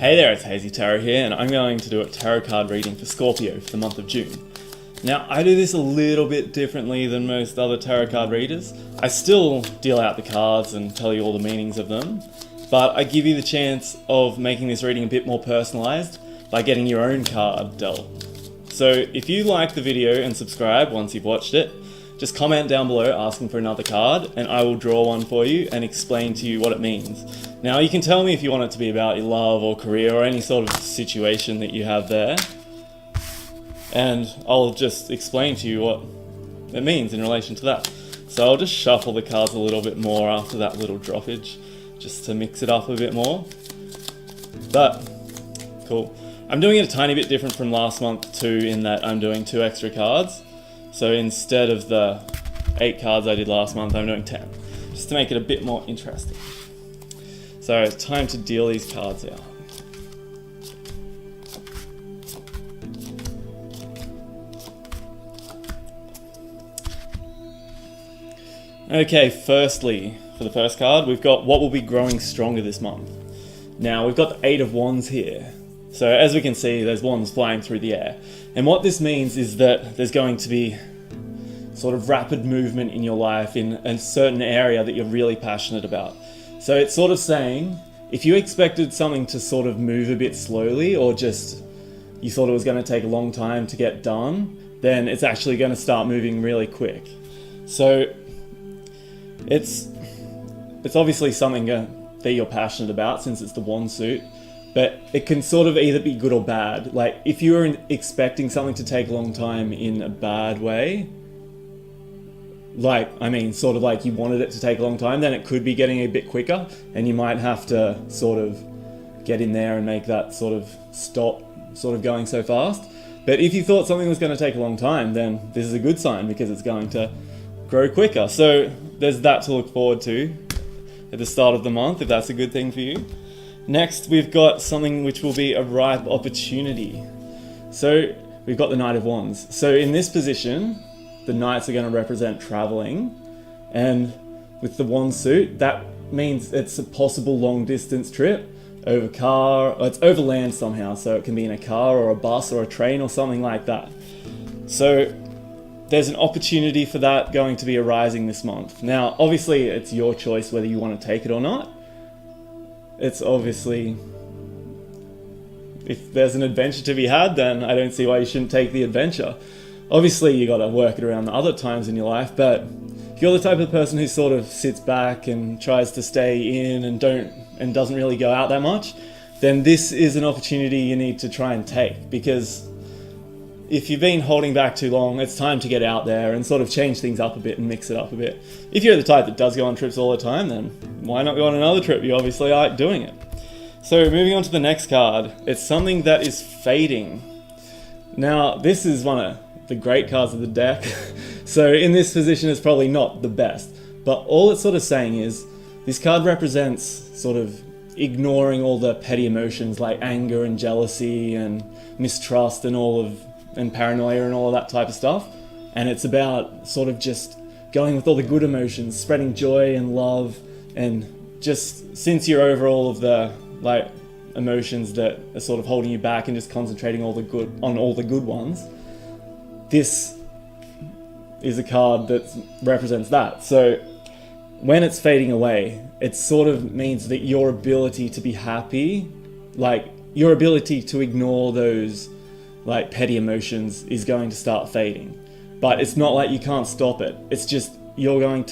Hey there, it's Hazy Tarot here, and I'm going to do a tarot card reading for Scorpio for the month of June. Now, I do this a little bit differently than most other tarot card readers. I still deal out the cards and tell you all the meanings of them, but I give you the chance of making this reading a bit more personalized by getting your own card dealt. So if you like the video and subscribe once you've watched it, just comment down below asking for another card and I will draw one for you and explain to you what it means. Now you can tell me if you want it to be about your love or career or any sort of situation that you have there, and I'll just explain to you what it means in relation to that. So I'll just shuffle the cards a little bit more after that little droppage, just to mix it up a bit more. But, cool. I'm doing it a tiny bit different from last month too, in that I'm doing 2 extra cards. So instead of the 8 cards I did last month, I'm doing 10, just to make it a bit more interesting. So it's time to deal these cards out. Okay, firstly, for the first card, we've got what will be growing stronger this month. Now, we've got the 8 of Wands here. So as we can see, there's wands flying through the air. And what this means is that there's going to be sort of rapid movement in your life in a certain area that you're really passionate about. So it's sort of saying, if you expected something to sort of move a bit slowly, or just you thought it was going to take a long time to get done, then it's actually going to start moving really quick. So it's obviously something that you're passionate about, since it's the wand suit, but it can sort of either be good or bad. Like if you were expecting something to take a long time in a bad way, sort of like you wanted it to take a long time, then it could be getting a bit quicker, and you might have to sort of get in there and make that sort of stop sort of going so fast. But if you thought something was going to take a long time, then this is a good sign, because it's going to grow quicker. So there's that to look forward to at the start of the month, if that's a good thing for you. Next, we've got something which will be a ripe opportunity. So we've got the Knight of Wands. So in this position, the Knights are going to represent traveling, and with the wand suit, that means it's a possible long distance trip over car, or it's over land somehow, so it can be in a car or a bus or a train or something like that. So there's an opportunity for that going to be arising this month. Now, obviously it's your choice whether you want to take it or not. It's obviously, if there's an adventure to be had, then I don't see why you shouldn't take the adventure. Obviously you got to work it around the other times in your life, but if you're the type of person who sort of sits back and tries to stay in and doesn't really go out that much, then this is an opportunity you need to try and take, because if you've been holding back too long, it's time to get out there and sort of change things up a bit and mix it up a bit. If you're the type that does go on trips all the time, then why not go on another trip? You obviously like doing it. So moving on to the next card, it's something that is fading. Now, this is one of the great cards of the deck. So in this position, it's probably not the best, but all it's sort of saying is this card represents sort of ignoring all the petty emotions like anger and jealousy and mistrust and paranoia and all of that type of stuff. And it's about sort of just going with all the good emotions, spreading joy and love, and just since you're over all of the emotions that are sort of holding you back and just concentrating on all the good ones, this is a card that represents that. So when it's fading away, it sort of means that your ability to be happy, your ability to ignore those petty emotions, is going to start fading. But it's not like you can't stop it. It's just you're not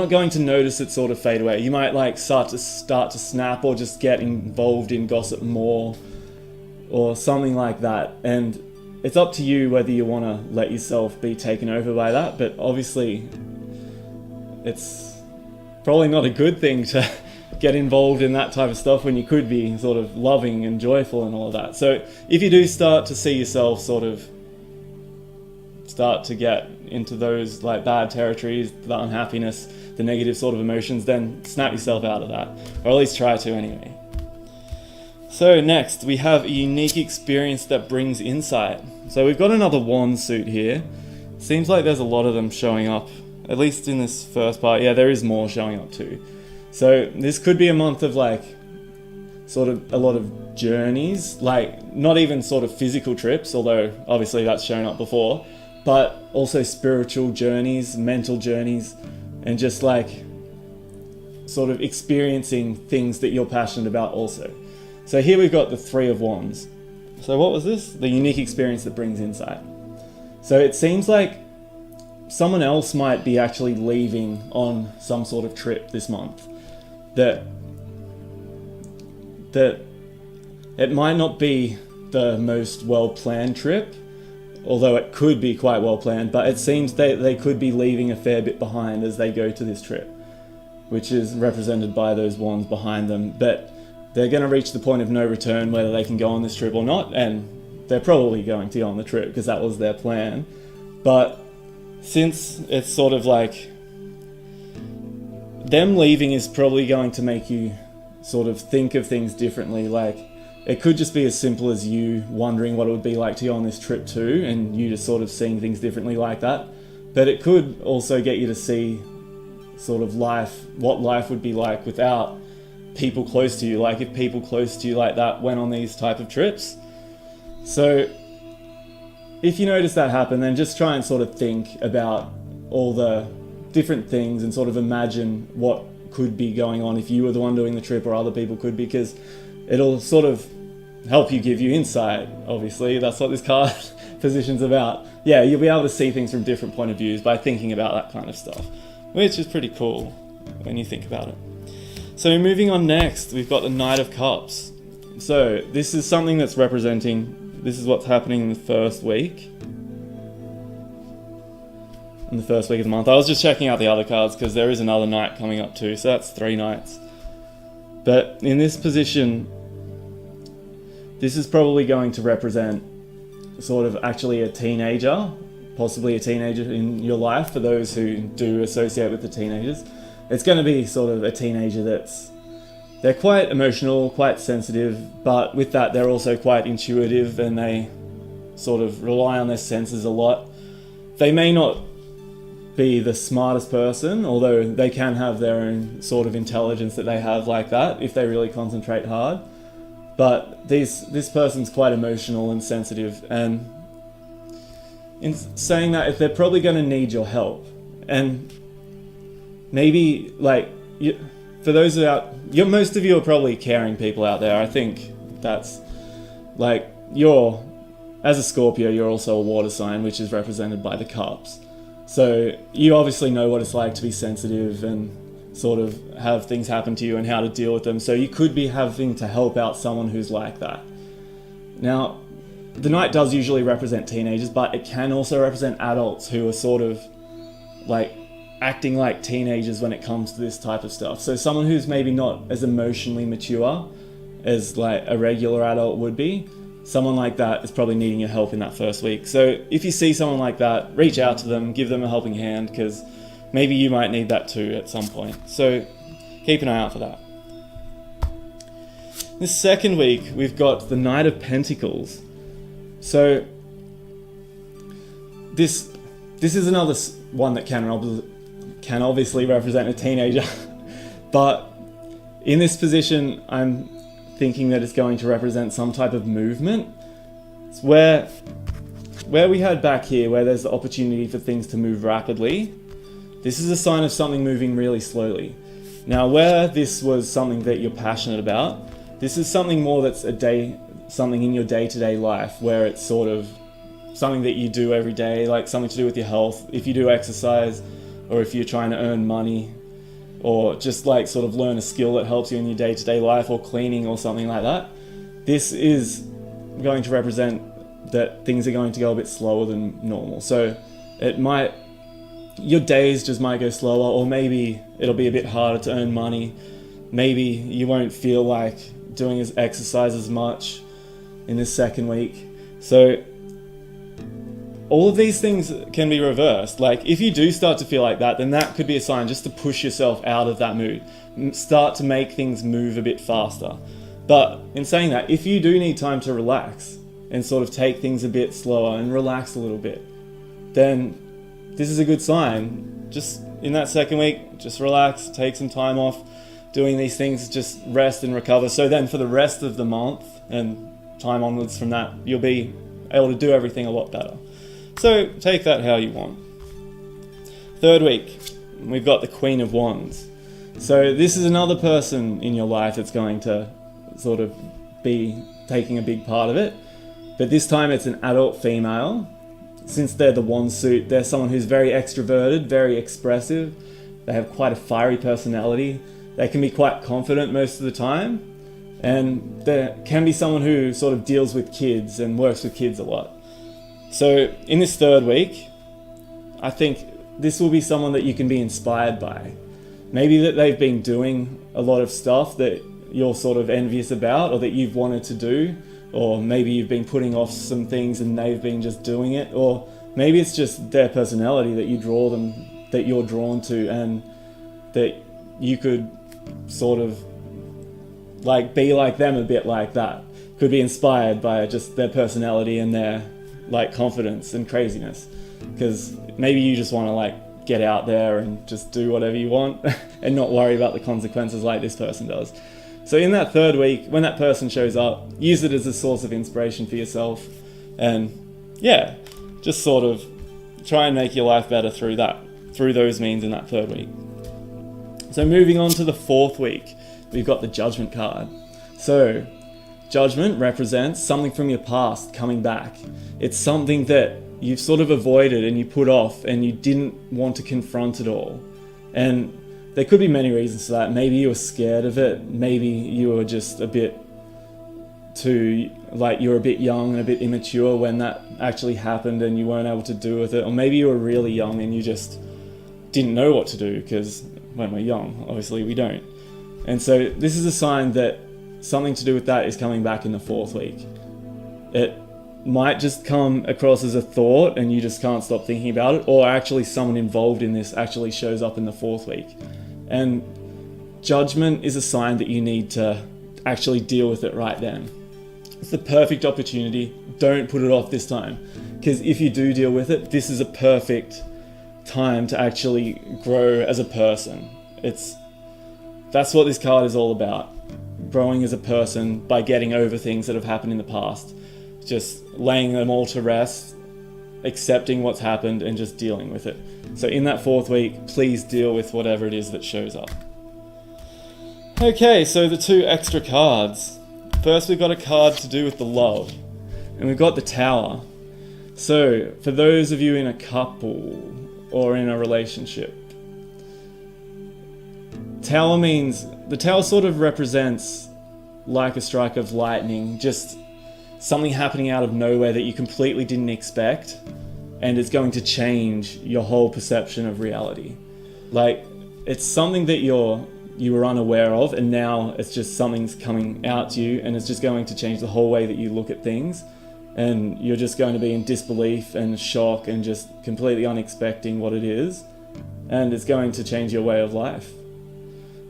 going to notice it sort of fade away. You might start to snap, or just get involved in gossip more or something like that. And it's up to you whether you want to let yourself be taken over by that, but obviously it's probably not a good thing to get involved in that type of stuff when you could be sort of loving and joyful and all of that. So if you do start to see yourself sort of start to get into those bad territories, the unhappiness, the negative sort of emotions, then snap yourself out of that, or at least try to anyway. So next, we have a unique experience that brings insight. So we've got another wand suit here. Seems like there's a lot of them showing up, at least in this first part. Yeah, there is more showing up too. So this could be a month of sort of a lot of journeys, like not even sort of physical trips, although obviously that's shown up before, but also spiritual journeys, mental journeys, and just like sort of experiencing things that you're passionate about also. So here we've got the Three of Wands. So what was this? The unique experience that brings insight. So it seems like someone else might be actually leaving on some sort of trip this month. That it might not be the most well-planned trip, although it could be quite well-planned, but it seems they could be leaving a fair bit behind as they go to this trip, which is represented by those wands behind them. But they're going to reach the point of no return whether they can go on this trip or not, and they're probably going to go on the trip because that was their plan. But since it's sort of like them leaving is probably going to make you sort of think of things differently. Like it could just be as simple as you wondering what it would be like to go on this trip too, and you just sort of seeing things differently like that. But it could also get you to see sort of what life would be like without people close to you. Like if people close to you like that went on these type of trips. So if you notice that happen, then just try and sort of think about all the different things and sort of imagine what could be going on if you were the one doing the trip or other people could, because it'll sort of help you, give you insight. Obviously, that's what this card position's about. Yeah, you'll be able to see things from different point of views by thinking about that kind of stuff, which is pretty cool when you think about it. So moving on next, we've got the Knight of Cups. So this is something that's representing, this is what's happening in the first week. In the first week of the month. I was just checking out the other cards because there is another night coming up too, so that's 3 nights. But in this position, this is probably going to represent sort of actually a teenager, possibly a teenager in your life for those who do associate with the teenagers. It's going to be sort of a teenager they're quite emotional, quite sensitive, but with that they're also quite intuitive and they sort of rely on their senses a lot. They may not be the smartest person, although they can have their own sort of intelligence that they have like that if they really concentrate hard. But this person's quite emotional and sensitive, and in saying that, if they're probably going to need your help, and maybe like for those most of you are probably caring people out there. I think that's like as a Scorpio, you're also a water sign, which is represented by the cups. So you obviously know what it's like to be sensitive and sort of have things happen to you and how to deal with them. So you could be having to help out someone who's like that. Now, the Knight does usually represent teenagers, but it can also represent adults who are sort of like acting like teenagers when it comes to this type of stuff. So someone who's maybe not as emotionally mature as like a regular adult would be, someone like that is probably needing your help in that first week. So if you see someone like that, reach out to them, give them a helping hand, because maybe you might need that too at some point. So keep an eye out for that. This second week, we've got the Knight of Pentacles. So this is another one that can obviously represent a teenager, but in this position, I'm thinking that it's going to represent some type of movement. It's where we had back here, where there's the opportunity for things to move rapidly. This is a sign of something moving really slowly. Now, where this was something that you're passionate about, this is something more that's something in your day-to-day life, where it's sort of something that you do every day, like something to do with your health. If you do exercise, or if you're trying to earn money, or just like sort of learn a skill that helps you in your day-to-day life, or cleaning or something like that, this is going to represent that things are going to go a bit slower than normal. So your days just might go slower, or maybe it'll be a bit harder to earn money. Maybe you won't feel like doing exercise as much in this second week. So all of these things can be reversed. Like if you do start to feel like that, then that could be a sign just to push yourself out of that mood. Start to make things move a bit faster. But in saying that, if you do need time to relax and sort of take things a bit slower and relax a little bit, then this is a good sign. Just in that second week, just relax, take some time off. doing these things, just rest and recover. So then for the rest of the month and time onwards from that, you'll be able to do everything a lot better. So take that how you want. Third week, we've got the Queen of Wands. So this is another person in your life that's going to sort of be taking a big part of it. But this time it's an adult female. Since they're the wand suit, they're someone who's very extroverted, very expressive. They have quite a fiery personality. They can be quite confident most of the time. And there can be someone who sort of deals with kids and works with kids a lot. So in this third week, I think this will be someone that you can be inspired by. Maybe that they've been doing a lot of stuff that you're sort of envious about or that you've wanted to do, or maybe you've been putting off some things and they've been just doing it, or maybe it's just their personality that you're drawn to, and that you could sort of like be like them a bit like that. Could be inspired by just their personality and their like confidence and craziness, because maybe you just want to like get out there and just do whatever you want and not worry about the consequences like this person does. So in that third week, when that person shows up, use it as a source of inspiration for yourself, and yeah, just sort of try and make your life better through those means in that third week. So moving on to the fourth week, we've got the Judgment card. So Judgment represents something from your past coming back. It's something that you've sort of avoided and you put off and you didn't want to confront it all. And there could be many reasons for that. Maybe you were scared of it. Maybe you were just a bit too, like you were a bit young and a bit immature when that actually happened and you weren't able to do with it. Or maybe you were really young and you just didn't know what to do, because when we're young, obviously we don't. And so this is a sign that something to do with that is coming back in the fourth week. It might just come across as a thought and you just can't stop thinking about it, or actually someone involved in this actually shows up in the fourth week. And Judgment is a sign that you need to actually deal with it right then. It's the perfect opportunity. Don't put it off this time, because if you do deal with it, this is a perfect time to actually grow as a person. That's what this card is all about. Growing as a person by getting over things that have happened in the past. Just laying them all to rest, accepting what's happened, and just dealing with it. So in that fourth week, please deal with whatever it is that shows up. Okay, so the two extra cards. First, we've got a card to do with the love, and we've got the Tower. So for those of you in a couple or in a relationship, the Tower sort of represents like a strike of lightning, just something happening out of nowhere that you completely didn't expect, and it's going to change your whole perception of reality. Like, it's something that you were unaware of, and now it's just something's coming out to you, and it's just going to change the whole way that you look at things, and you're just going to be in disbelief and shock and just completely unexpecting what it is, and it's going to change your way of life.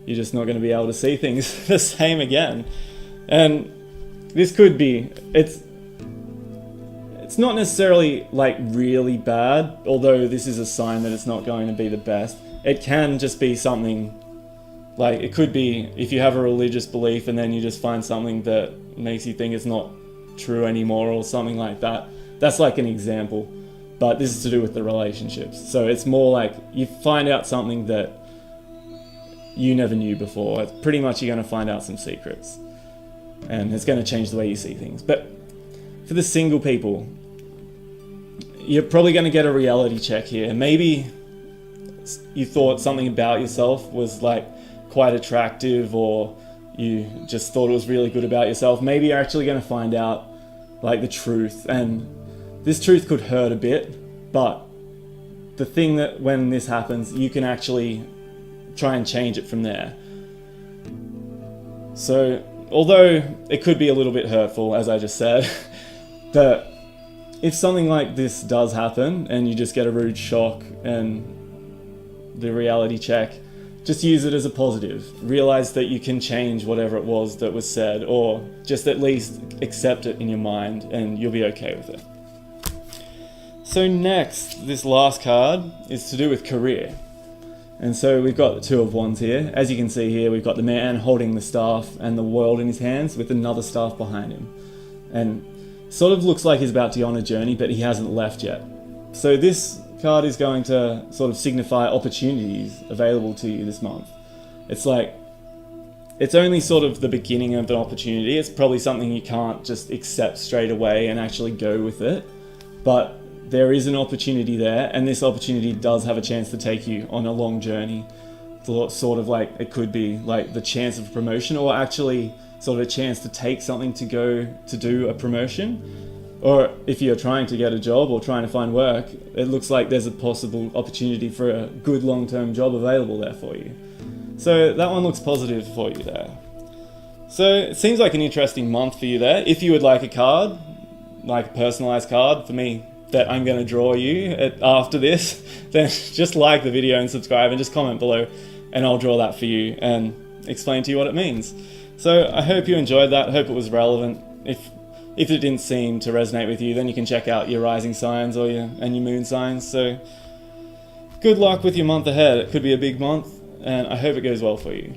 You're just not going to be able to see things the same again. And this could be, it's not necessarily like really bad, although this is a sign that it's not going to be the best. It can just be something, like it could be if you have a religious belief and then you just find something that makes you think it's not true anymore or something like that. That's like an example, but this is to do with the relationships. So it's more like you find out something that you never knew before. It's pretty much you're going to find out some secrets, and it's going to change the way you see things. But for the single people, you're probably going to get a reality check here. Maybe you thought something about yourself was like quite attractive, or you just thought it was really good about yourself. Maybe you're actually going to find out like the truth, and this truth could hurt a bit, but the thing that when this happens, you can actually try and change it from there. So although it could be a little bit hurtful, as I just said, but if something like this does happen and you just get a rude shock and the reality check, just use it as a positive. Realize that you can change whatever it was that was said, or just at least accept it in your mind, and you'll be okay with it. So next, this last card is to do with career. And so we've got the Two of Wands here. As you can see here, we've got the man holding the staff and the world in his hands with another staff behind him. And sort of looks like he's about to go on a journey, but he hasn't left yet. So this card is going to sort of signify opportunities available to you this month. It's like, it's only sort of the beginning of an opportunity. It's probably something you can't just accept straight away and actually go with it. But there is an opportunity there, and this opportunity does have a chance to take you on a long journey. Sort of like, it could be like the chance of promotion, or actually sort of a chance to take something to go to do a promotion. Or if you're trying to get a job or trying to find work, it looks like there's a possible opportunity for a good long-term job available there for you. So that one looks positive for you there. So it seems like an interesting month for you there. If you would like a card, like a personalized card for me, that I'm going to draw you after this, then just like the video and subscribe and just comment below, and I'll draw that for you and explain to you what it means. So I hope you enjoyed that. I hope it was relevant. If it didn't seem to resonate with you, then you can check out your rising signs or your moon signs. So good luck with your month ahead. It could be a big month, and I hope it goes well for you.